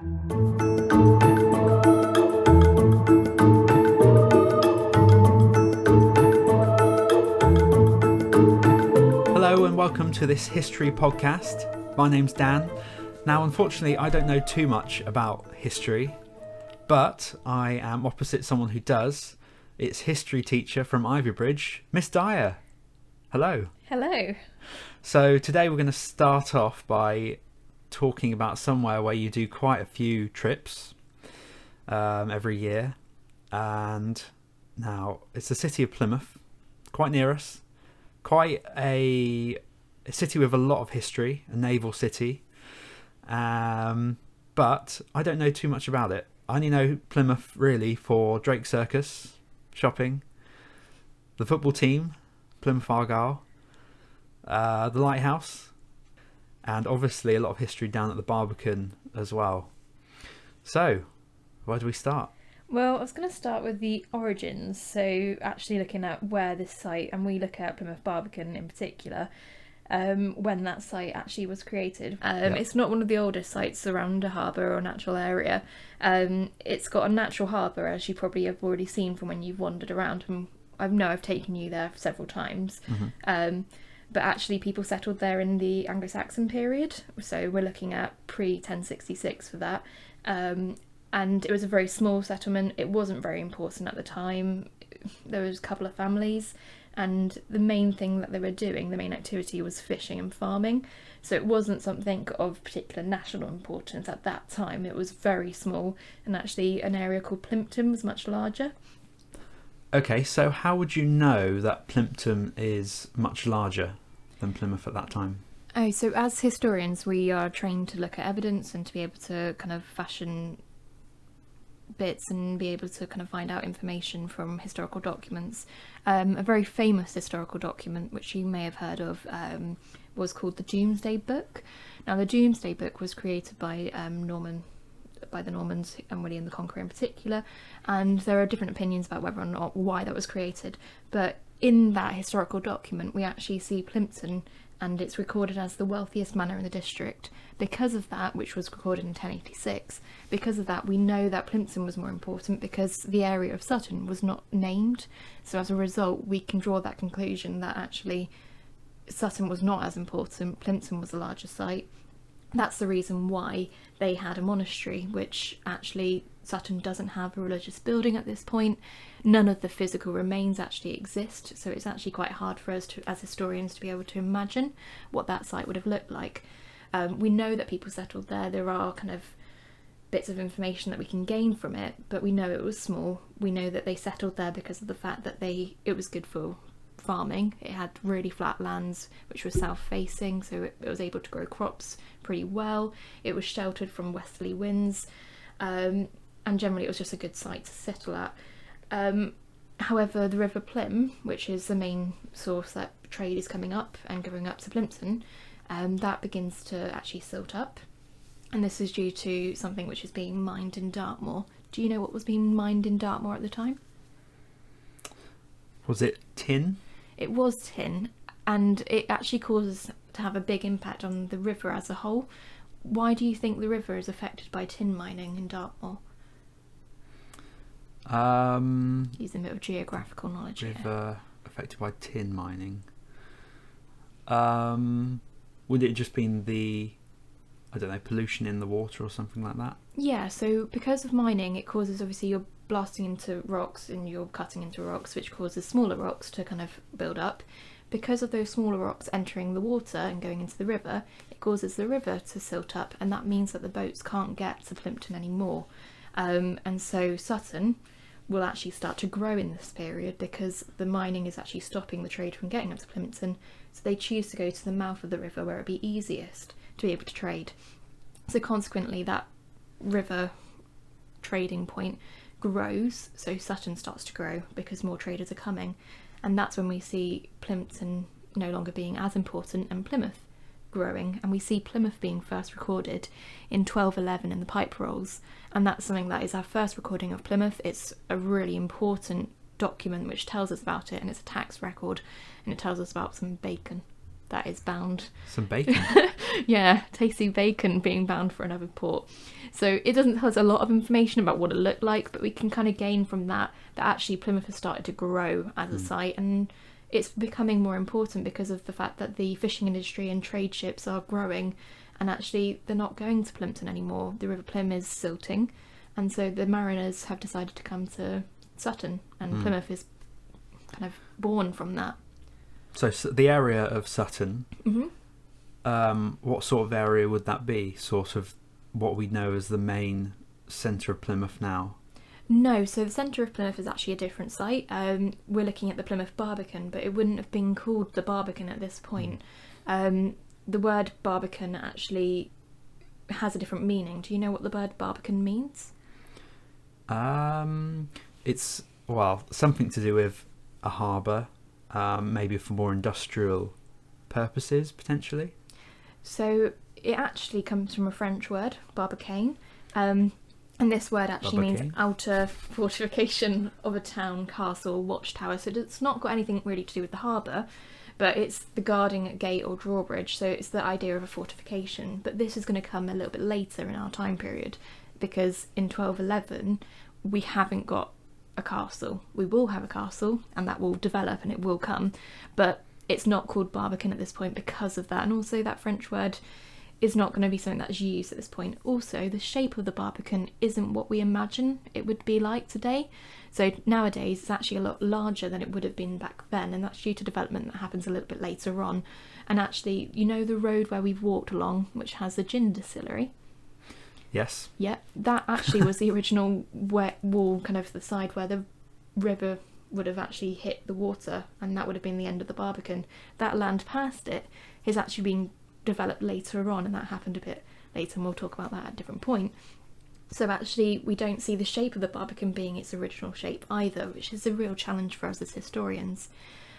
Hello and welcome to this history podcast. My name's Dan. Now, unfortunately, I don't know too much about history, but I am opposite someone who does. It's history teacher from Ivybridge, Miss Dyer. Hello. Hello. So today we're going to start off by talking about somewhere where you do quite a few trips every year. And now it's the city of Plymouth, quite near us. Quite a city with a lot of history, a naval city. But I don't know too much about it. I only know Plymouth really for Drake Circus, shopping, the football team, Plymouth Argyle, the lighthouse, and obviously a lot of history down at the Barbican as well. So, where do we start? Well, I was going to start with the origins, so actually looking at where this site, and we look at Plymouth Barbican in particular, when that site actually was created. It's not one of the oldest sites around a harbour or a natural area. It's got a natural harbour, as you probably have already seen from when you've wandered around, and I've taken you there several times. Mm-hmm. But actually people settled there in the Anglo-Saxon period, so we're looking at pre-1066 for that. And it was a very small settlement. It wasn't very important at the time. There was a couple of families, and the main thing that they were doing, the main activity, was fishing and farming. So it wasn't something of particular national importance at that time. It was very small, and actually an area called Plympton was much larger. Okay, so how would you know that Plympton is much larger than Plymouth at that time? Oh, so as historians, we are trained to look at evidence and to be able to kind of fashion bits and be able to kind of find out information from historical documents. A very famous historical document, which you may have heard of, was called the Domesday Book. Now, the Domesday Book was created by the Normans and William the Conqueror in particular, and there are different opinions about whether or not why that was created. But in that historical document, we actually see Plympton, and it's recorded as the wealthiest manor in the district. Because of that, which was recorded in 1086, because of that we know that Plympton was more important because the area of Sutton was not named. So as a result, we can draw that conclusion that actually Sutton was not as important, Plympton was a larger site. That's the reason why they had a monastery, which actually Sutton doesn't have a religious building at this point. None of the physical remains actually exist, so it's actually quite hard for us as historians to be able to imagine what that site would have looked like. We know that people settled there. There are kind of bits of information that we can gain from it, but we know it was small. We know that they settled there because of the fact that it was good for farming. It had really flat lands which were south-facing, so it was able to grow crops pretty well. It was sheltered from westerly winds, and generally it was just a good site to settle at. However, the River Plym, which is the main source that trade is coming up and going up to Plympton, that begins to actually silt up, and this is due to something which is being mined in Dartmoor. Do you know what was being mined in Dartmoor at the time? Was it tin? It was tin, and it actually causes to have a big impact on the river as a whole. Why do you think the river is affected by tin mining in Dartmoor? Using a bit of geographical knowledge river here. Affected by tin mining. Would it just been the, I don't know, pollution in the water or something like that? Yeah, so because of mining, it causes, obviously you're blasting into rocks and you're cutting into rocks, which causes smaller rocks to kind of build up. Because of those smaller rocks entering the water and going into the river, it causes the river to silt up, and that means that the boats can't get to Plympton anymore. And so Sutton will actually start to grow in this period because the mining is actually stopping the trade from getting up to Plympton, so they choose to go to the mouth of the river where it'd be easiest to be able to trade. So consequently that river trading point grows, so Sutton starts to grow because more traders are coming, and that's when we see Plympton no longer being as important and Plymouth growing, and we see Plymouth being first recorded in 1211 in the Pipe Rolls, and that's something that is our first recording of Plymouth. It's a really important document which tells us about it, and it's a tax record, and it tells us about some bacon that is bound. Some bacon. Yeah, tasty bacon being bound for another port. So it doesn't tell us a lot of information about what it looked like, but we can kind of gain from that actually Plymouth has started to grow as a site, and it's becoming more important because of the fact that the fishing industry and trade ships are growing, and actually they're not going to Plympton anymore. The River Plym is silting, and so the mariners have decided to come to Sutton, and Plymouth is kind of born from that. So the area of Sutton, what sort of area would that be? Sort of what we know as the main centre of Plymouth now? No, so the centre of Plymouth is actually a different site. We're looking at the Plymouth Barbican, but it wouldn't have been called the Barbican at this point. The word Barbican actually has a different meaning. Do you know what the word Barbican means? It's, well, something to do with a harbour, maybe for more industrial purposes, potentially. So it actually comes from a French word, Barbican, and this word actually means outer fortification of a town, castle, watchtower. So it's not got anything really to do with the harbour, but it's the guarding gate or drawbridge. So it's the idea of a fortification. But this is going to come a little bit later in our time period, because in 1211 we haven't got a castle. We will have a castle, and that will develop and it will come, but it's not called Barbican at this point because of that. And also that French word is not going to be something that's used at this point. Also, the shape of the Barbican isn't what we imagine it would be like today. So nowadays it's actually a lot larger than it would have been back then, and that's due to development that happens a little bit later on. And actually, you know the road where we've walked along, which has the gin distillery? Yes. Yeah, that actually was the original wet wall, kind of the side where the river would have actually hit the water, and that would have been the end of the Barbican. That land past it is actually being developed later on, and that happened a bit later, and we'll talk about that at a different point. So actually we don't see the shape of the Barbican being its original shape either, which is a real challenge for us as historians.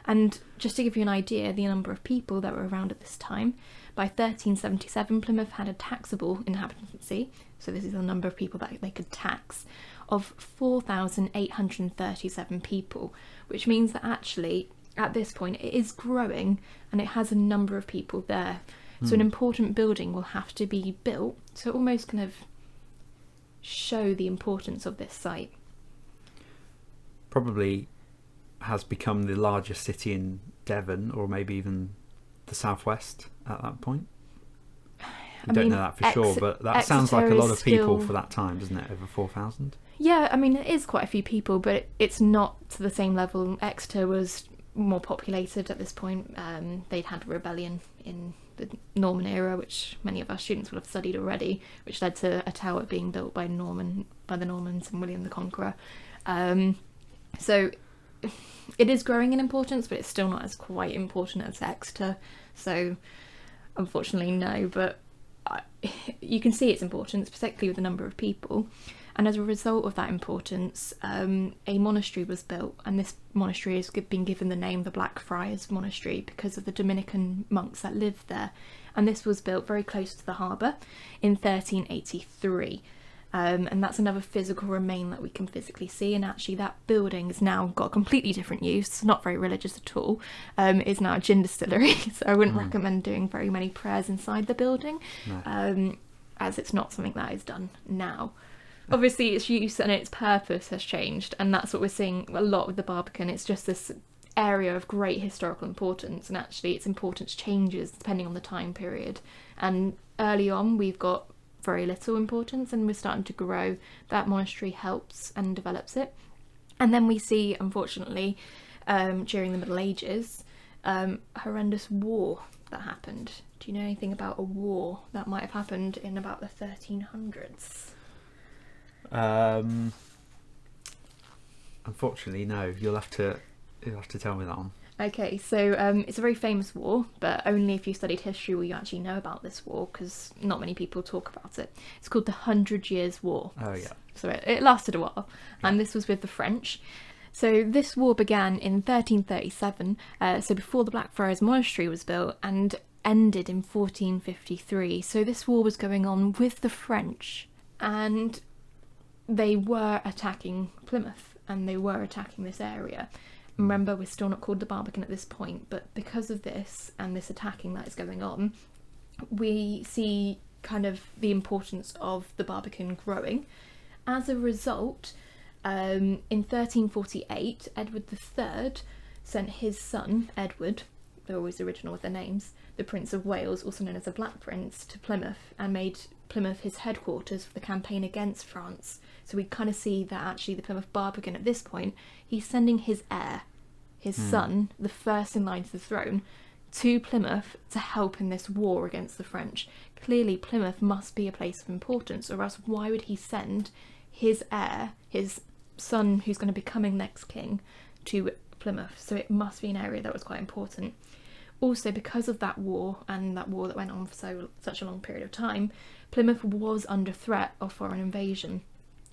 And just to give you an idea, the number of people that were around at this time, by 1377 Plymouth had a taxable inhabitancy, so this is the number of people that they could tax, of 4,837 people, which means that actually at this point it is growing and it has a number of people there. So an important building will have to be built to almost kind of show the importance of this site. Probably has become the largest city in Devon, or maybe even the southwest at that point. I don't know that for sure, but that sounds like a lot of people for that time, doesn't it? Over 4,000? Yeah, I mean, it is quite a few people, but it's not to the same level. Exeter was more populated at this point. They'd had a rebellion in the Norman era, which many of our students would have studied already, which led to a tower being built by the Normans and William the Conqueror. So it is growing in importance, but it's still not as quite important as Exeter. So unfortunately, no, but you can see its importance, particularly with the number of people. And as a result of that importance, a monastery was built, and this monastery has been given the name the Blackfriars Monastery because of the Dominican monks that lived there. And this was built very close to the harbour in 1383. And that's another physical remain that we can physically see, and actually that building has now got a completely different use, not very religious at all. It's now a gin distillery, so I wouldn't recommend doing very many prayers inside the building, as it's not something that is done now. Obviously its use and its purpose has changed, and that's what we're seeing a lot with the Barbican. It's just this area of great historical importance, and actually its importance changes depending on the time period. And early on we've got very little importance, and we're starting to grow. That monastery helps and develops it. And then we see, unfortunately, during the Middle Ages, horrendous war that happened. Do you know anything about a war that might have happened in about the 1300s? Unfortunately, no. You'll have to tell me that one. Okay, so it's a very famous war, but only if you studied history will you actually know about this war, because not many people talk about it. It's called the 100 Years' War. Oh, yeah. So it lasted a while, and this was with the French. So this war began in 1337, so before the Blackfriars Monastery was built, and ended in 1453. So this war was going on with the French, and they were attacking Plymouth, and they were attacking this area. Remember, we're still not called the Barbican at this point, but because of this and this attacking that is going on, we see kind of the importance of the Barbican growing. As a result, in 1348, Edward III sent his son, Edward, they're always original with their names, the Prince of Wales, also known as the Black Prince, to Plymouth, and made Plymouth his headquarters for the campaign against France. So we kind of see that actually the Plymouth Barbican at this point, he's sending his heir, his son, the first in line to the throne, to Plymouth to help in this war against the French. Clearly Plymouth must be a place of importance, or else why would he send his heir, his son who's going to be becoming next king, to Plymouth? So it must be an area that was quite important. Also, because of that war, and that war that went on for such a long period of time, Plymouth was under threat of foreign invasion.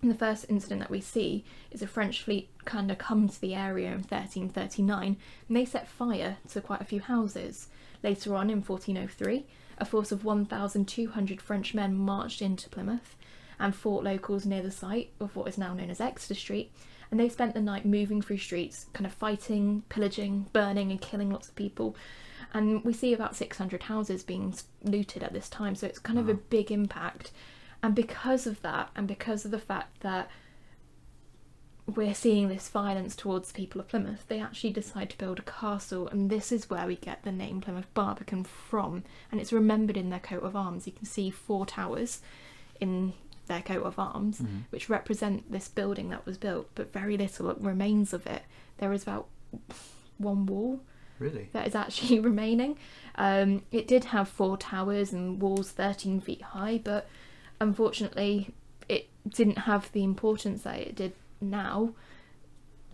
And the first incident that we see is a French fleet kind of come to the area in 1339, and they set fire to quite a few houses. Later on, in 1403, a force of 1,200 French men marched into Plymouth and fought locals near the site of what is now known as Exeter Street, and they spent the night moving through streets, kind of fighting, pillaging, burning and killing lots of people. And we see about 600 houses being looted at this time, so it's kind of a big impact. And because of that, and because of the fact that we're seeing this violence towards the people of Plymouth, they actually decide to build a castle, and this is where we get the name Plymouth Barbican from, and it's remembered in their coat of arms. You can see 4 towers in their coat of arms, which represent this building that was built, but very little remains of it. There is about 1 wall that is actually remaining. It did have 4 towers and walls 13 feet high, but unfortunately it didn't have the importance that it did now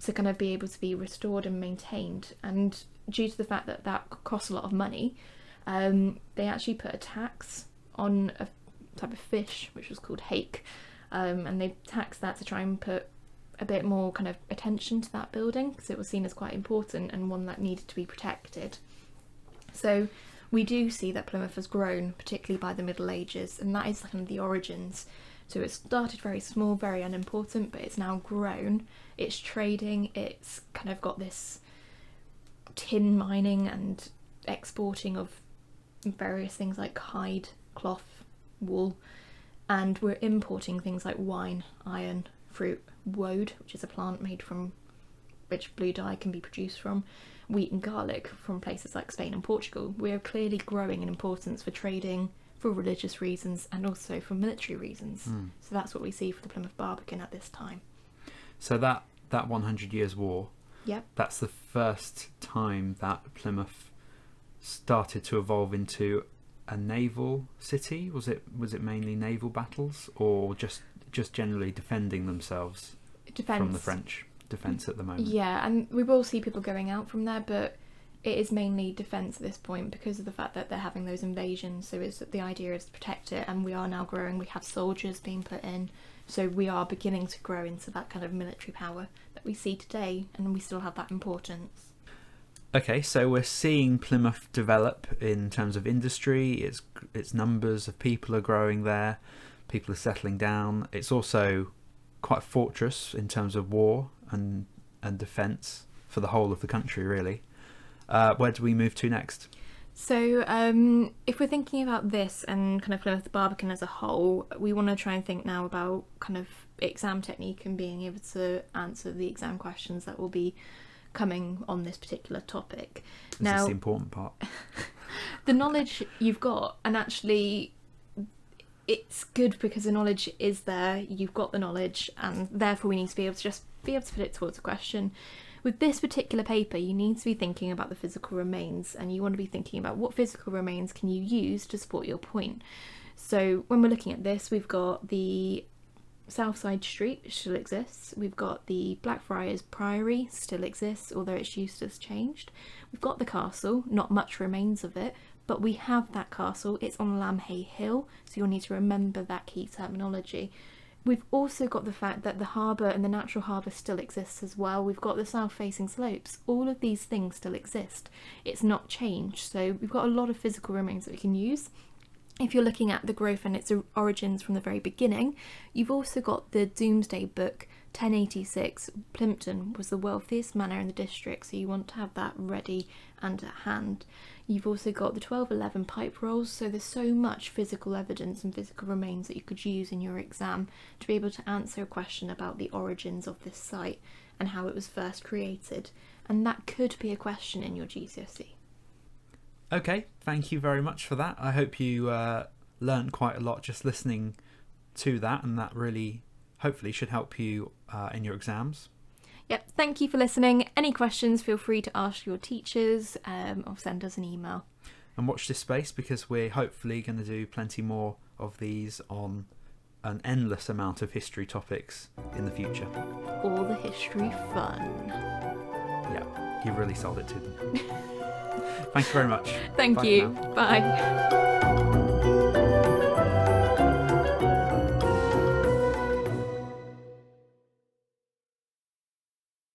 to kind of be able to be restored and maintained. And due to the fact that that cost a lot of money, they actually put a tax on a type of fish which was called hake, and they taxed that to try and put a bit more kind of attention to that building, because it was seen as quite important and one that needed to be protected. So we do see that Plymouth has grown, particularly by the Middle Ages, and that is kind of the origins. So it started very small, very unimportant, but it's now grown. It's trading, it's kind of got this tin mining and exporting of various things like hide, cloth, wool, and we're importing things like wine, iron, fruit, woad, which is a plant made from which blue dye can be produced from, wheat and garlic from places like Spain and Portugal. We're clearly growing in importance for trading, for religious reasons, and also for military reasons. So that's what we see for the Plymouth Barbican at this time. So that 100 Years' War, Yep. that's the first time that Plymouth started to evolve into a naval city. Was it mainly naval battles, or just generally defending themselves from the French defence at the moment? Yeah, and we will see people going out from there, but it is mainly defence at this point because of the fact that they're having those invasions. So the idea is to protect it, and we are now growing. We have soldiers being put in, so we are beginning to grow into that kind of military power that we see today, and we still have that importance. Okay, so we're seeing Plymouth develop in terms of industry. Its numbers of people are growing there. People are settling down. It's also quite a fortress in terms of war and defence for the whole of the country, really. Where do we move to next? So if we're thinking about this and kind of Plymouth Barbican as a whole, we want to try and think now about kind of exam technique and being able to answer the exam questions that will be coming on this particular topic. This is the important part. The knowledge you've got, and actually it's good because the knowledge is there, you've got the knowledge, and therefore we need to be able to put it towards a question. With this particular paper, you need to be thinking about the physical remains, and you want to be thinking about what physical remains can you use to support your point. So when we're looking at this, we've got the Southside Street still exists. We've got the Blackfriars Priory still exists, although its use has changed. We've got the castle, not much remains of it, but we have that castle. It's on Lamhay Hill, so you'll need to remember that key terminology. We've also got the fact that the harbour and the natural harbour still exists as well. We've got the south-facing slopes. All of these things still exist. It's not changed, so we've got a lot of physical remains that we can use. if you're looking at the growth and its origins from the very beginning, you've also got the Domesday Book, 1086. Plympton was the wealthiest manor in the district, so you want to have that ready and at hand. You've also got the 1211 pipe rolls, so there's so much physical evidence and physical remains that you could use in your exam to be able to answer a question about the origins of this site and how it was first created. And that could be a question in your GCSE. Okay, thank you very much for that. I hope you learned quite a lot just listening to that, and that really hopefully should help you in your exams. Yep, thank you for listening. Any questions, feel free to ask your teachers or send us an email. And watch this space, because we're hopefully going to do plenty more of these on an endless amount of history topics in the future. All the history fun. Yeah, you really sold it to them. Thank you very much. Thank Bye you. for now. Bye.